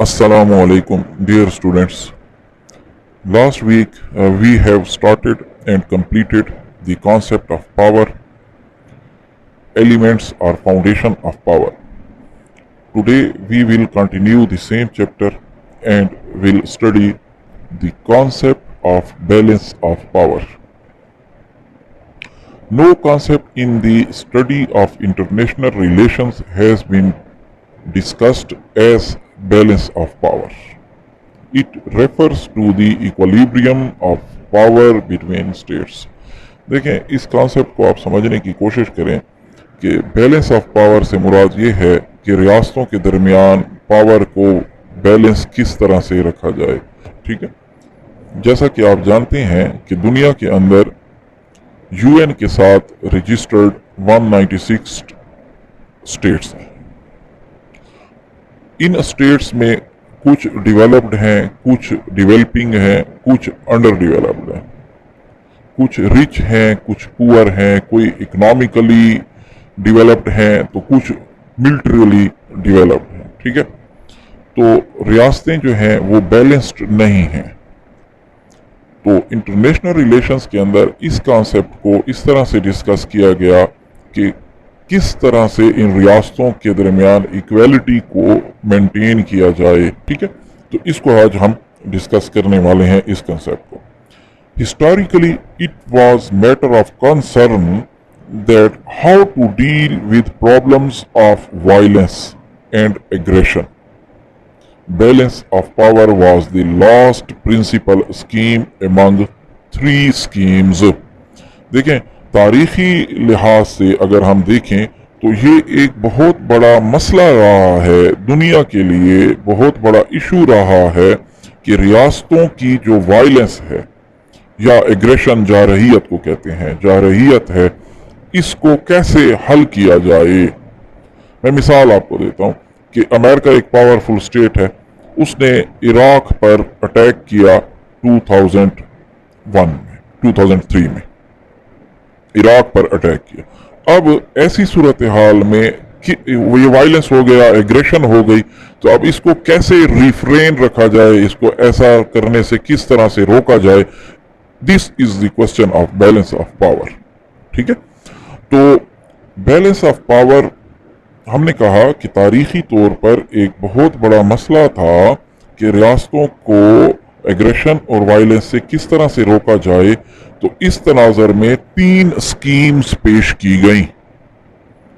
Assalamu alaikum, dear students. Last week we have started and completed the concept of power, elements or foundation of power. Today we will continue the same chapter and will study the concept of balance of power. No concept in the study of international relations has been discussed as balance of power. It refers to the equilibrium of power between states. देखें, इस concept को आप समझने की कोशिश करें कि balance of power से मुराद ये है कि रियासतों के दरमियान पावर को बैलेंस किस तरह से रखा जाए। ठीक है, जैसा कि आप जानते हैं कि दुनिया के अंदर यूएन के साथ रजिस्टर्ड 196 स्टेट्स हैं। इन स्टेट्स में कुछ डेवलप्ड हैं, कुछ डेवलपिंग हैं, कुछ अंडर डेवलप्ड हैं, कुछ रिच हैं, कुछ पुअर हैं, कोई इकोनॉमिकली डेवलप्ड हैं तो कुछ मिलिटरीली डेवलप्ड हैं। ठीक है, तो रियासतें जो हैं वो बैलेंस्ड नहीं हैं। तो इंटरनेशनल रिलेशंस के अंदर इस कॉन्सेप्ट को इस तरह से डिस्कस किया गया कि किस तरह से इन रियासतों के दरमियान इक्वालिटी को मेंटेन किया जाए। ठीक है, तो इसको आज हम डिस्कस करने वाले हैं इस कंसेप्ट को। Historically it was matter of concern that how to deal with problems of violence and aggression. Balance of power was the last principle scheme among 3 schemes. देखें, तारीखी लिहाज से अगर हम देखें तो ये एक बहुत बड़ा मसला रहा है, दुनिया के लिए बहुत बड़ा इशू रहा है कि रियासतों की जो वायलेंस है या एग्रेशन, जारहियत को कहते हैं, जारहियत है, इसको कैसे हल किया जाए। मैं मिसाल आपको देता हूँ कि अमेरिका एक पावरफुल स्टेट है, उसने इराक पर अटैक किया 2003 में इराक पर अटैक किया। अब ऐसी सूरत हाल में कि ये वायलेंस हो गया, एग्रेशन हो गई, तो अब इसको कैसे रिफ्रेन रखा जाए, इसको ऐसा करने से किस तरह से रोका जाए। This is the question of balance of power. ठीक है, तो बैलेंस ऑफ पावर हमने कहा कि तारीखी तौर पर एक बहुत बड़ा मसला था कि रियासतों को एग्रेशन और वायलेंस से किस तरह से रोका जाए। तो इस तनाजर में 3 स्कीम्स पेश की गई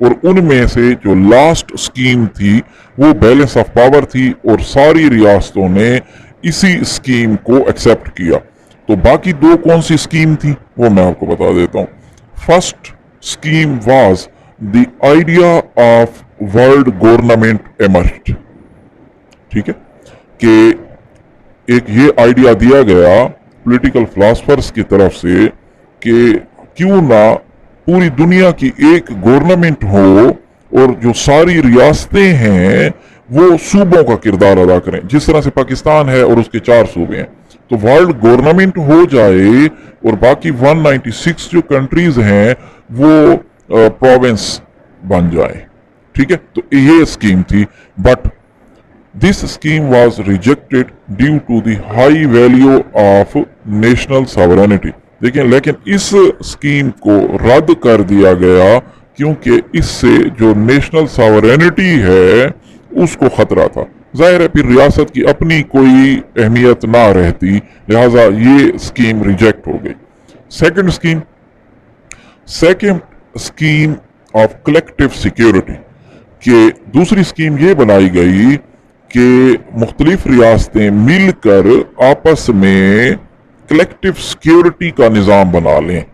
और उनमें से जो लास्ट स्कीम थी वो बैलेंस ऑफ पावर थी और सारी रियासतों ने इसी स्कीम को एक्सेप्ट किया। तो बाकी 2 कौन सी स्कीम थी वो मैं आपको बता देता हूं। First scheme was the idea of world government emerged. ठीक है, कि एक ये आइडिया दिया गया पॉलिटिकल फिलोसफर्स की तरफ से कि क्यों ना पूरी दुनिया की एक गवर्नमेंट हो और जो सारी रियासतें हैं वो सूबों का किरदार अदा करें, जिस तरह से पाकिस्तान है और उसके 4 सूबे हैं। तो वर्ल्ड गवर्नमेंट हो जाए और बाकी 196 जो कंट्रीज हैं वो प्रोविंस बन जाए। ठीक है, तो ये स्कीम थी, but this scheme was rejected due to the high value of national sovereignty. देखिए, लेकिन इस स्कीम को रद्द कर दिया गया क्योंकि इससे जो नेशनल सॉवरेनिटी है उसको खतरा था। जाहिर है फिर रियासत की अपनी कोई अहमियत ना रहती, लिहाजा ये स्कीम रिजेक्ट हो गई। Second scheme of collective security के दूसरी स्कीम ये बनाई गई कि मुख्तलिफ रियासतें मिलकर आपस में कलेक्टिव सिक्योरिटी का निज़ाम बना लें।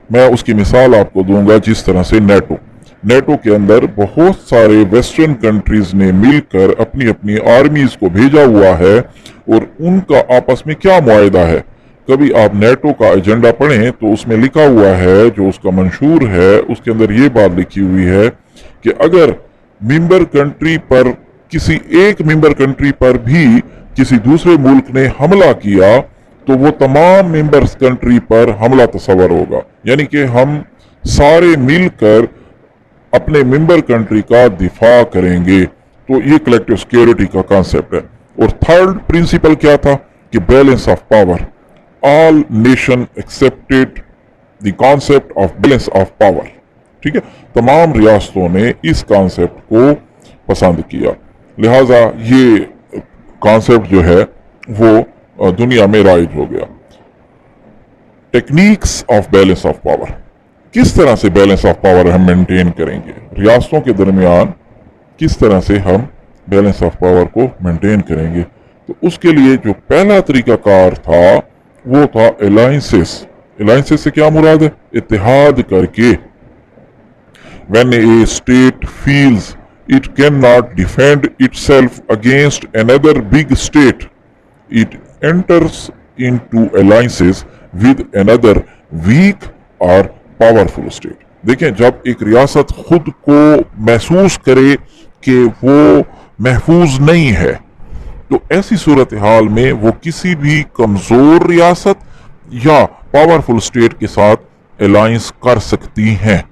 मैं उसकी मिसाल आपको दूंगा, जिस तरह से नेटो के अंदर बहुत सारे वेस्टर्न कंट्रीज ने मिलकर अपनी अपनी आर्मीज को भेजा हुआ है और उनका आपस में क्या मुआहदा है। कभी आप नेटो का एजेंडा पढ़ें तो उसमें लिखा हुआ है, जो उसका मंशूर है उसके अंदर ये बात लिखी हुई है कि अगर मेंबर कंट्री पर किसी एक मेंबर कंट्री पर भी किसी दूसरे मुल्क ने हमला किया तो वो तमाम मेंबर्स कंट्री पर हमला तस्वर होगा, यानी कि हम सारे मिलकर अपने मेंबर कंट्री का दिफा करेंगे। तो ये कलेक्टिव सिक्योरिटी का कॉन्सेप्ट है। और थर्ड प्रिंसिपल क्या था कि balance of power, all nation accepted the concept of balance of power. ठीक है, तमाम रियासतों ने इस कॉन्सेप्ट को पसंद किया, लिहाजा ये कॉन्सेप्ट जो है वो दुनिया में राइज हो गया। Techniques of balance of power, किस तरह से बैलेंस ऑफ पावर हम मेंटेन करेंगे, रियासतों के दरमियान किस तरह से हम बैलेंस ऑफ पावर को मेंटेन करेंगे। तो उसके लिए जो पहला तरीकाकार था वो था अलायंसेस। अलायंसेस से क्या मुराद है? इत्तेहाद करके। When a state feels it cannot defend itself against another big state, it enters into alliances with another weak or powerful state. देखें, जब एक रियासत खुद को महसूस करे कि वो महफूज नहीं है, तो ऐसी सूरत हाल में वो किसी भी कमजोर रियासत या पावरफुल स्टेट के साथ अलायंस कर सकती हैं।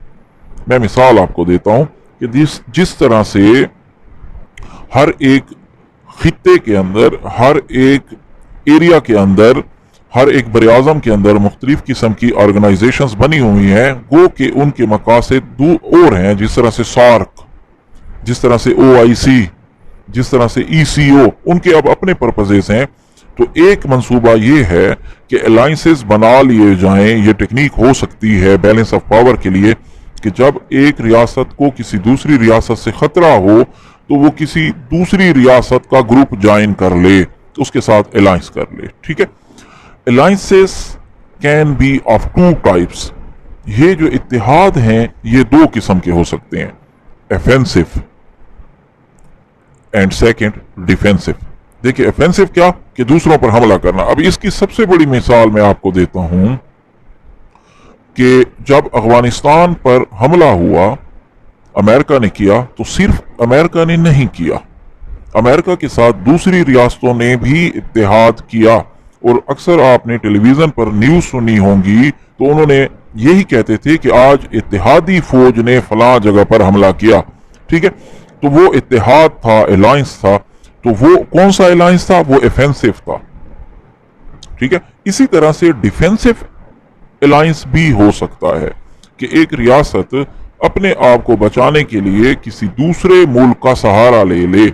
मैं मिसाल आपको देता हूं कि जिस तरह से हर एक खित्ते के अंदर, हर एक एरिया के अंदर, हर एक बरआज़म के अंदर मुख्तलिफ किस्म की ऑर्गेनाइजेशंस बनी हुई हैं, गो कि उनके मकासद और हैं, जिस तरह से सार्क, जिस तरह से OIC, जिस तरह से ECO, उनके अब अपने पर्पजेस हैं। तो एक मंसूबा ये है कि अलायंसेस बना लिए जाएं। ये टेक्निक हो सकती है बैलेंस ऑफ पावर के लिए कि जब एक रियासत को किसी दूसरी रियासत से खतरा हो तो वो किसी दूसरी रियासत का ग्रुप ज्वाइन कर ले, तो उसके साथ अलायंस कर ले। ठीक है, alliances can be of two types. ये जो इत्तेहाद हैं ये दो किस्म के हो सकते हैं, ऑफेंसिव एंड सेकंड डिफेंसिव। देखिए, ऑफेंसिव क्या कि दूसरों पर हमला करना। अब इसकी सबसे बड़ी मिसाल मैं आपको देता हूं कि जब अफगानिस्तान पर हमला हुआ अमेरिका ने किया, तो सिर्फ अमेरिका ने नहीं किया, अमेरिका के साथ दूसरी रियासतों ने भी इत्तेहाद किया। और अक्सर आपने टेलीविजन पर न्यूज सुनी होंगी तो उन्होंने यही कहते थे कि आज इत्तेहादी फौज ने फलां जगह पर हमला किया। ठीक है, तो वो इत्तेहाद था, अलायंस था। तो वो कौन सा अलायंस था? वो ऑफेंसिव था। ठीक है, इसी तरह से डिफेंसिव अलायंस भी हो सकता है कि एक रियासत अपने आप को बचाने के लिए किसी दूसरे मुल्क का सहारा ले ले,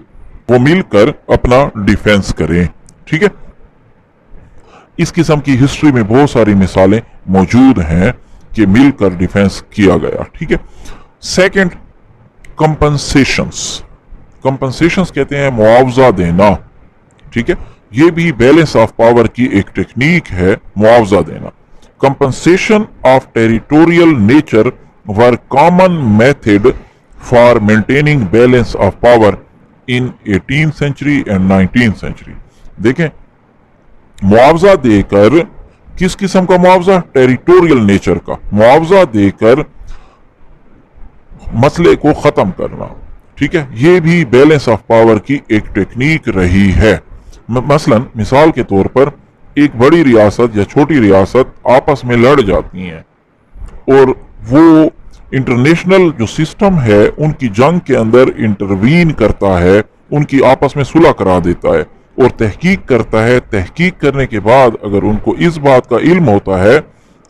वो मिलकर अपना डिफेंस करें। ठीक है, इस किस्म की हिस्ट्री में बहुत सारी मिसालें मौजूद हैं कि मिलकर डिफेंस किया गया। ठीक है, सेकंड, कंपनसेशंस। कंपनसेशंस कहते हैं मुआवजा देना। ठीक है, ये भी बैलेंस ऑफ पावर की एक टेक्निक है, मुआवजा देना। Compensation of territorial nature were common method for maintaining balance of power in 18th century and 19th century. देखें, मुआवजा देकर, किस किस्म का मुआवजा? टेरिटोरियल नेचर का मुआवजा देकर मसले को खत्म करना। ठीक है, ये भी बैलेंस ऑफ पावर की एक टेक्निक रही है। मसलन मिसाल के तौर पर एक बड़ी रियासत या छोटी रियासत आपस में लड़ जाती हैं और वो इंटरनेशनल जो सिस्टम है उनकी जंग के अंदर इंटरवीन करता है, उनकी आपस में सुलह करा देता है और तहकीक करता है। तहकीक करने के बाद अगर उनको इस बात का इल्म होता है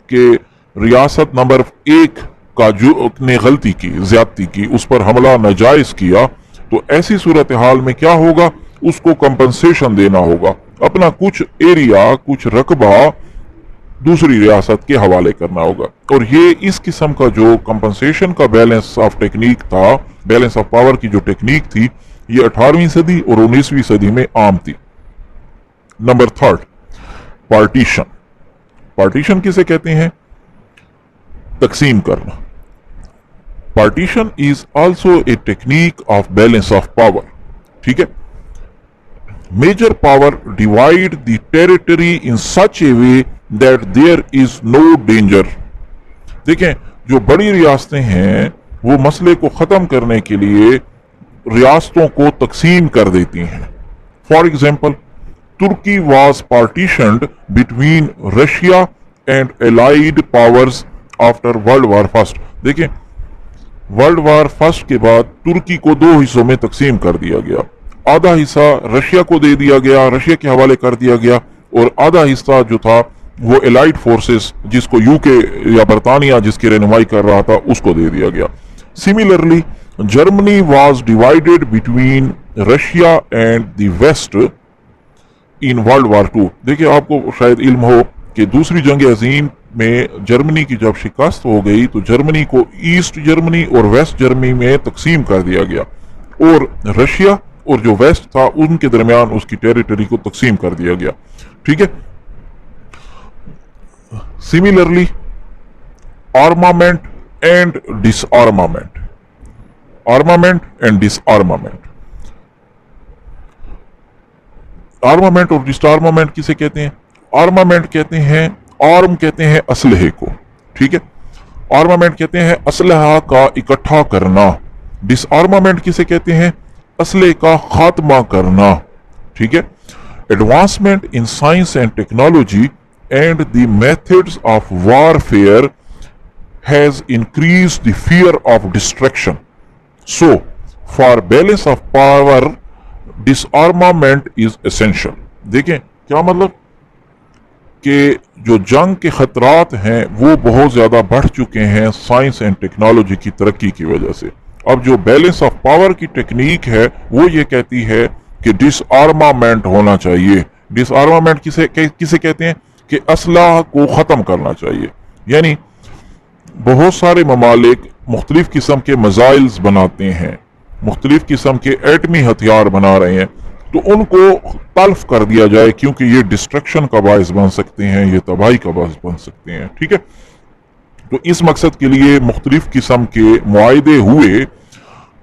कि रियासत नंबर 1 का जो ने गलती की, ज्यादती की, उस पर हमला नाजायज किया, तो ऐसी सूरत हाल में क्या होगा? उसको कंपनसेशन देना होगा, अपना कुछ एरिया, कुछ रकबा दूसरी रियासत के हवाले करना होगा। और ये इस किस्म का जो कंपनसेशन का बैलेंस ऑफ टेक्निक था, बैलेंस ऑफ पावर की जो टेक्निक थी, ये 18वीं सदी और 19वीं सदी में आम थी। Number third, partition. पार्टीशन किसे कहते हैं? तकसीम करना। Partition is also a technique of balance of power. ठीक है, major power divide the territory in such a way that there is no danger. देखें, जो बड़ी रियासतें हैं वो मसले को खत्म करने के लिए रियासतों को तकसीम कर देती हैं। For example, Turkey was partitioned between Russia and allied powers after world war first. देखें, वर्ल्ड वार फर्स्ट के बाद तुर्की को दो हिस्सों में तकसीम कर दिया गया। आधा हिस्सा रशिया को दे दिया गया, रशिया के हवाले कर दिया गया, और आधा हिस्सा जो था वो एलाइड फोर्सेस, जिसको यूके या बरतानिया जिसकी रहनुमाई कर रहा था, उसको दे दिया गया। Similarly Germany was divided between Russia and the West in World War two. देखिए, आपको शायद इल्म हो कि दूसरी जंग अजीम में जर्मनी की जब शिकस्त हो गई तो जर्मनी को ईस्ट जर्मनी और वेस्ट जर्मनी में तकसीम कर दिया गया, और रशिया और जो वेस्ट था उनके दरमियान उसकी टेरिटरी को तकसीम कर दिया गया। ठीक है। Similarly armament and डिसआर्मामेंट, armament and डिसआर्मामेंट। Armament और डिसआर्मामेंट किसे कहते हैं? आर्मामेंट कहते हैं, आर्म कहते हैं असलहे को, ठीक है। आर्मामेंट कहते हैं असलहा का इकट्ठा करना। डिसआर्मामेंट किसे कहते हैं? असले का खात्मा करना, ठीक है। Advancement in science and technology and the methods of warfare has increased the fear of destruction, so for balance of power डिसआर्मामेंट is essential. देखें क्या मतलब कि जो जंग के खतरात हैं वो बहुत ज्यादा बढ़ चुके हैं साइंस एंड टेक्नोलॉजी की तरक्की की वजह से। अब जो बैलेंस ऑफ पावर की टेक्निक है वो ये कहती है कि डिसआर्मामेंट होना चाहिए। डिसआर्मामेंट किसे कहते हैं? कि असलाह को ख़त्म करना चाहिए। यानी बहुत सारे ममालिक मुख्तलिफ किस्म के मिसाइल्स बनाते हैं, मुख्तलिफ किस्म के एटमी हथियार बना रहे हैं, तो उनको तल्फ कर दिया जाए, क्योंकि ये डिस्ट्रक्शन का बायस बन सकते हैं, ये तबाही का बायस बन सकते हैं। ठीक है। तो इस मकसद के लिए मुख्तलिफ किस्म के मुआहदे हुए,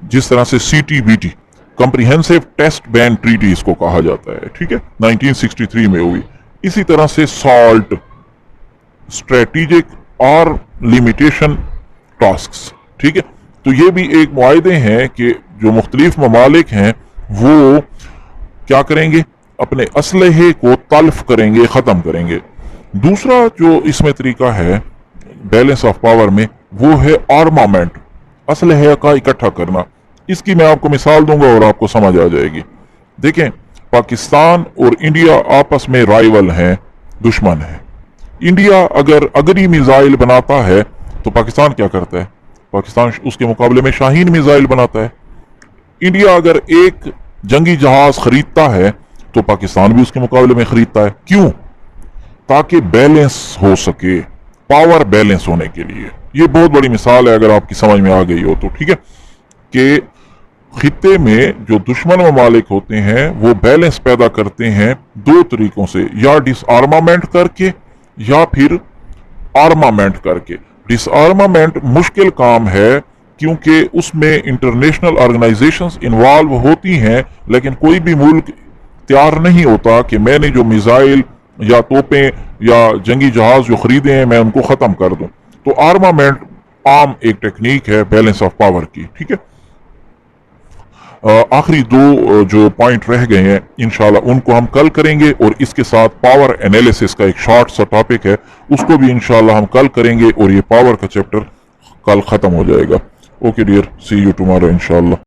जिस तरह से CTBT, comprehensive test ban treaty इसको कहा जाता है, ठीक है, 1963 में हुई। इसी तरह से सॉल्ट, स्ट्रेटेजिक और लिमिटेशन टास्क्स, ठीक है। तो ये भी एक मुआहदे हैं कि जो मुख्तलिफ ममालिक हैं वो क्या करेंगे? अपने असलहे को तल्फ करेंगे, ख़त्म करेंगे। दूसरा जो इसमें तरीका है बैलेंस ऑफ पावर में, वो है आर्मामेंट, असलहे का इकट्ठा करना। इसकी मैं आपको मिसाल दूंगा और आपको समझ आ जाएगी। देखें, पाकिस्तान और इंडिया आपस में राइवल हैं, दुश्मन हैं। इंडिया अगर अग्नि मिसाइल बनाता है तो पाकिस्तान क्या करता है? पाकिस्तान उसके मुकाबले में शाहीन मिसाइल बनाता है। इंडिया अगर एक जंगी जहाज खरीदता है तो पाकिस्तान भी उसके मुकाबले में खरीदता है। क्यों? ताकि बैलेंस हो सके, पावर बैलेंस होने के लिए। ये बहुत बड़ी मिसाल है, अगर आपकी समझ में आ गई हो तो, ठीक है। कि खित्ते में जो दुश्मन ममालिक होते हैं वो बैलेंस पैदा करते हैं दो तरीकों से, या डिसआर्मामेंट करके या फिर आर्मामेंट करके। डिसआर्मामेंट मुश्किल काम है क्योंकि उसमें इंटरनेशनल ऑर्गेनाइजेशंस इन्वॉल्व होती हैं, लेकिन कोई भी मुल्क तैयार नहीं होता कि मैंने जो मिसाइल या तोपें या जंगी जहाज जो खरीदे हैं मैं उनको ख़त्म कर दूं। तो आर्मामेंट आम एक टेक्निक है बैलेंस ऑफ पावर की, ठीक है। आखिरी दो जो पॉइंट रह गए हैं इंशाल्लाह उनको हम कल करेंगे, और इसके साथ पावर एनालिसिस का एक शॉर्ट सा टॉपिक है उसको भी इंशाल्लाह हम कल करेंगे, और ये पावर का चैप्टर कल ख़त्म हो जाएगा। Okay dear, see you tomorrow इंशाल्लाह।